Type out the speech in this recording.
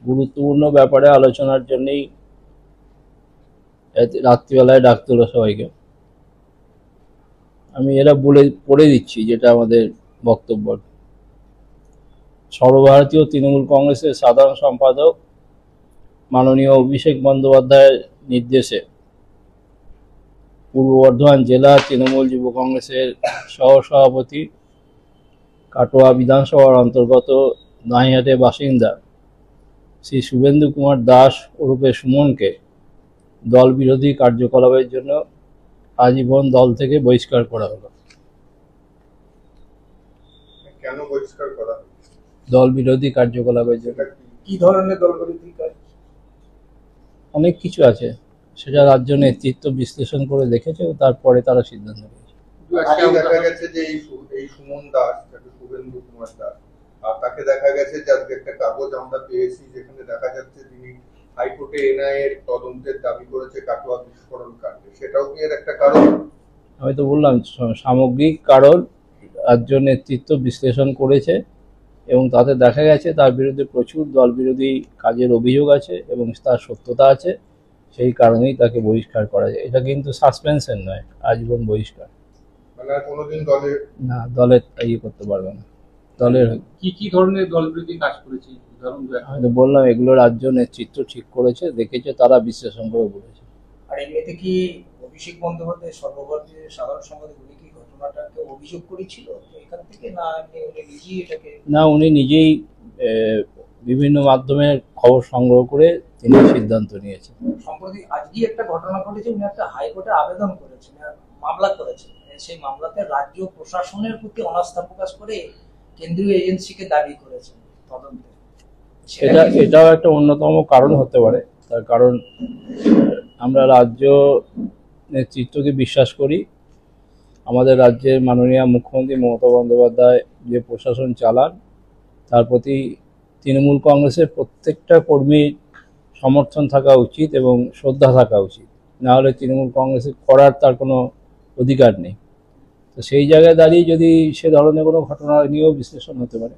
গুরুত্বপূর্ণ ব্যাপারে আলোচনার জন্যই রাত্রিবেলায় ডাকতে হলো সবাইকে। আমি এরা পড়ে দিচ্ছি যেটা আমাদের বক্তব্য। সর্বভারতীয় তৃণমূল কংগ্রেসের সাধারণ সম্পাদক মাননীয় অভিষেক বন্দ্যোপাধ্যায়ের নির্দেশে পূর্ব বর্ধমান জেলা তৃণমূল যুব কংগ্রেসের সহসভাপতি, কাটোয়া বিধানসভার অন্তর্গত দাঁইহাটের বাসিন্দা শ্রী শুভেন্দু কুমার দাস ওরফে সুমনকে দল বিরোধী কার্যকলাপের জন্য আজীবন দল থেকে বহিষ্কার করা হলো। কেন বহিষ্কার করা? দল বিরোধী কার্যকলাপের জন্য। কি ধরনের দল বিরোধী কাজ? অনেক কিছু আছে, সেটা রাজ্য নেতৃত্ব বিশ্লেষণ করে দেখেছে, তারপরে তারা সিদ্ধান্ত নিয়েছে। দেখা গেছে যে এই সুমন দাস, শুভেন্দু কুমার দাস, আর তাকে দেখা গেছে যে আজকে একটা কাগজ আমরা পেয়েছি যেখানে দেখা যাচ্ছে তিনি হাইকোর্টে এনআইএ এর তদন্তের দাবি করেছে কাটোয়া বিস্ফোরণ কাণ্ডে। সেটাও কি এর একটা কারণ? আমি তো বললাম সামগ্রিক কারণ রাজ্য নেতৃত্ব বিশ্লেষণ করেছে এবং তাতে দেখা গেছে তার বিরুদ্ধে প্রচুর দল বিরোধী কাজের অভিযোগ আছে এবং তার সত্যতা আছে, সেই কারণেই তাকে বহিষ্কার করা যায়। এটা কিন্তু সাসপেনশন নয়, আজীবন বহিষ্কার। মানে কোনোদিন দলের না, দলের ইয়ে করতে পারবে না। দলের কি ধরনের দল বিরোধী কাজ করেছে? আমি তো বললাম এগুলো রাজ্য নেতৃত্ব ঠিক করেছে, দেখেছে, তারা বিশ্লেষণ করে বলেছে। আর এমনিতে কি অভিষেক বন্দ্যোপাধ্যায় সর্বভারতীয় সাধারণ সম্পাদক উনি কি ঘটনাটাকে অভিযোগ করেছিল এখান থেকে, না উনি নিজেই এটাকে? না, উনি নিজেই বিভিন্ন মাধ্যমে খবর সংগ্রহ করে তিনি সিদ্ধান্ত নিয়েছেন। সম্প্রতি আজকে একটা ঘটনা ঘটেছে, উনি একটা হাইকোর্টে আবেদন করেছেন, মামলা করেছেন। সেই মামলাতে রাজ্য প্রশাসনের প্রতি অনাস্থা প্রকাশ করে কেন্দ্রীয় এজেন্সিকে দাবি করেছেন তদন্তে। এটাও একটা অন্যতম কারণ হতে পারে। তার কারণ আমরা রাজ্য নেতৃত্বকে বিশ্বাস করি। আমাদের রাজ্যের মাননীয় মুখ্যমন্ত্রী মমতা বন্দ্যোপাধ্যায় যে প্রশাসন চালান তার প্রতি তৃণমূল কংগ্রেসের প্রত্যেকটা কর্মীর সমর্থন থাকা উচিত এবং শ্রদ্ধা থাকা উচিত, না হলে তৃণমূল কংগ্রেসের করার তার কোনো অধিকার নেই। তো সেই জায়গায় দাঁড়িয়ে যদি সে ধরনের কোনো ঘটনা নিয়েও বিশ্লেষণ হতে পারে।